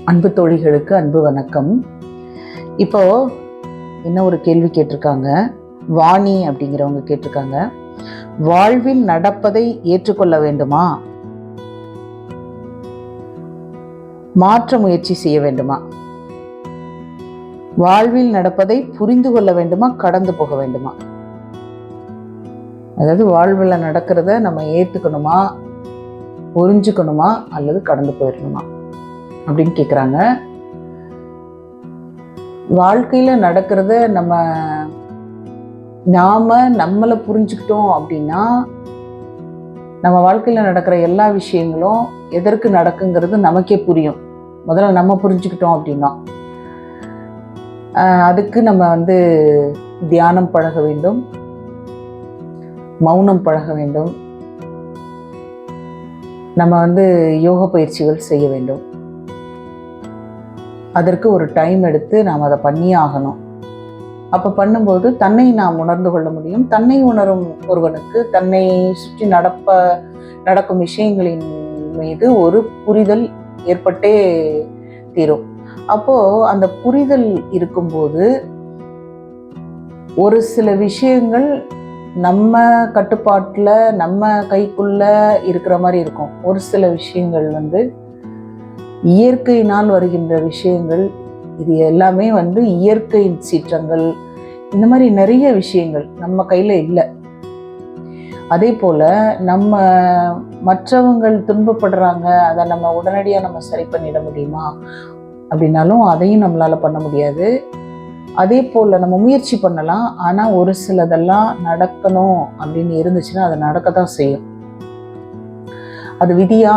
அன்பு தோழிகளுக்கு அன்பு வணக்கம். இப்போ என்ன ஒரு கேள்வி கேட்டிருக்காங்க, வாணி அப்படிங்கிறவங்க கேட்டிருக்காங்க, வாழ்வில் நடப்பதை ஏற்றுக்கொள்ள வேண்டுமா, மாற்ற முயற்சி செய்ய வேண்டுமா, வாழ்வில் நடப்பதை புரிந்து கொள்ள வேண்டுமா, கடந்து போக வேண்டுமா? அதாவது வாழ்வில் நடக்கிறத நம்ம ஏற்றுக்கணுமா, புரிஞ்சுக்கணுமா, அல்லது கடந்து போயிடணுமா அப்படின்னு கேட்குறாங்க. வாழ்க்கையில் நடக்கிறத நம்மளை புரிஞ்சுக்கிட்டோம் அப்படின்னா, நம்ம வாழ்க்கையில் நடக்கிற எல்லா விஷயங்களும் எதற்கு நடக்குங்கிறது நமக்கே புரியும். முதல்ல நம்ம புரிஞ்சுக்கிட்டோம் அப்படின்னா, அதுக்கு நம்ம தியானம் பழக வேண்டும், மௌனம் பழக வேண்டும், நம்ம யோக பயிற்சிகள் செய்ய வேண்டும். அதற்கு ஒரு டைம் எடுத்து நாம் அதை பண்ணியே ஆகணும். அப்போ பண்ணும்போது தன்னை நாம் உணர்ந்து கொள்ள முடியும். தன்னை உணரும் ஒருவனுக்கு தன்னை சுற்றி நடக்கும் விஷயங்களின் மீது ஒரு புரிதல் ஏற்பட்டே தீரும். அப்போ அந்த புரிதல் இருக்கும்போது ஒரு சில விஷயங்கள் நம்ம கட்டுப்பாட்டில் நம்ம கைக்குள்ள இருக்கிற மாதிரி இருக்கும். ஒரு சில விஷயங்கள் இயற்கையினால் வருகின்ற விஷயங்கள். இது எல்லாமே இயற்கையின் சீற்றங்கள். இந்த மாதிரி நிறைய விஷயங்கள் நம்ம கையில் இல்லை. அதே போல் நம்ம மற்றவங்கள் துன்பப்படுறாங்க, அதை நம்ம உடனடியாக நம்ம சரி பண்ணிட முடியுமா அப்படின்னாலும் அதையும் நம்மளால் பண்ண முடியாது. அதே போல் நம்ம முயற்சி பண்ணலாம், ஆனால் ஒரு சிலதெல்லாம் நடக்கணும் அப்படின்னு இருந்துச்சுன்னா அது நடக்கத்தான் செய்யும். அது விதியா,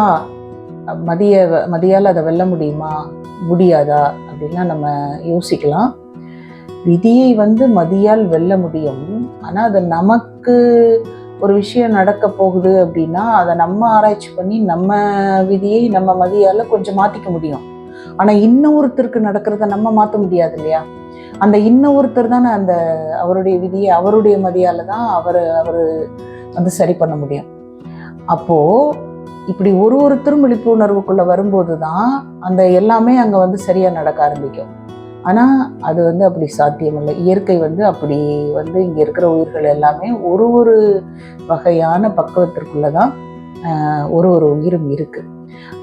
மதியால் அதை வெல்ல முடியுமா முடியாதா அப்படின்லாம் நம்ம யோசிக்கலாம். விதியை மதியால் வெல்ல முடியும். ஆனால் அது நமக்கு ஒரு விஷயம் நடக்க போகுது அப்படின்னா அதை நம்ம ஆராய்ச்சி பண்ணி நம்ம விதியை நம்ம மதியால் கொஞ்சம் மாற்றிக்க முடியும். ஆனால் இன்னொருத்தருக்கு நடக்கிறத நம்ம மாற்ற முடியாது இல்லையா? அந்த இன்னொருத்தர் தானே அவருடைய விதியை அவருடைய மதியால் தான் அவர் சரி பண்ண முடியும். அப்போது இப்படி ஒருத்தரும் விழிப்புணர்வுக்குள்ளே வரும்போது தான் அந்த எல்லாமே அங்கே சரியாக நடக்க ஆரம்பிக்கும். ஆனால் அது அப்படி சாத்தியமில்லை. இயற்கை அப்படி இங்கே இருக்கிற உயிர்கள் எல்லாமே ஒரு வகையான பக்குவத்திற்குள்ளே தான் ஒரு உயிரும் இருக்குது.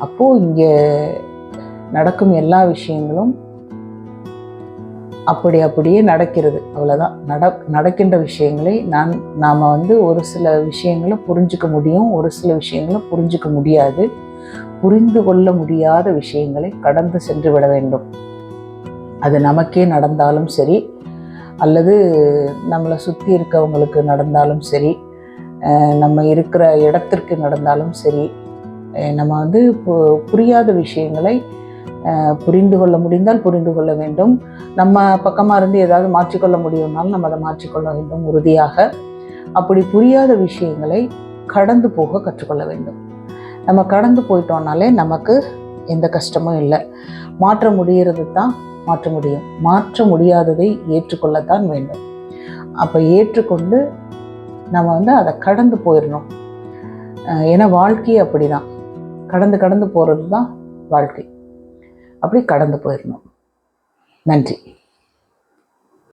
அப்போது இங்கே நடக்கும் எல்லா விஷயங்களும் அப்படியே நடக்கிறது. அவ்வளோதான். நடக்கின்ற விஷயங்களை நாம் ஒரு சில விஷயங்களை புரிஞ்சுக்க முடியும், ஒரு சில விஷயங்களை புரிஞ்சுக்க முடியாது. புரிந்து கொள்ள முடியாத விஷயங்களை கடந்து சென்று விட வேண்டும். அது நமக்கே நடந்தாலும் சரி, அல்லது நம்மளை சுற்றி இருக்கவங்களுக்கு நடந்தாலும் சரி, நம்ம இருக்கிற இடத்திற்கு நடந்தாலும் சரி, நம்ம புரியாத விஷயங்களை புரிந்து கொள்ள முடிந்தால் புரிந்து கொள்ள வேண்டும். நம்ம பக்கமாக இருந்து ஏதாவது மாற்றிக்கொள்ள முடியும்னாலும் நம்ம அதை மாற்றிக்கொள்ள வேண்டும் உறுதியாக. அப்படி புரியாத விஷயங்களை கடந்து போக கற்றுக்கொள்ள வேண்டும். நம்ம கடந்து போயிட்டோம்னாலே நமக்கு எந்த கஷ்டமும் இல்லை. மாற்ற முடிகிறது தான் மாற்ற முடியும். மாற்ற முடியாததை ஏற்றுக்கொள்ளத்தான் வேண்டும். அப்போ ஏற்றுக்கொண்டு நம்ம அதை கடந்து போயிடணும். ஏன்னா வாழ்க்கையே அப்படி தான், கடந்து போகிறது தான் வாழ்க்கை. அப்படி கடந்து போயிடணும். நன்றி.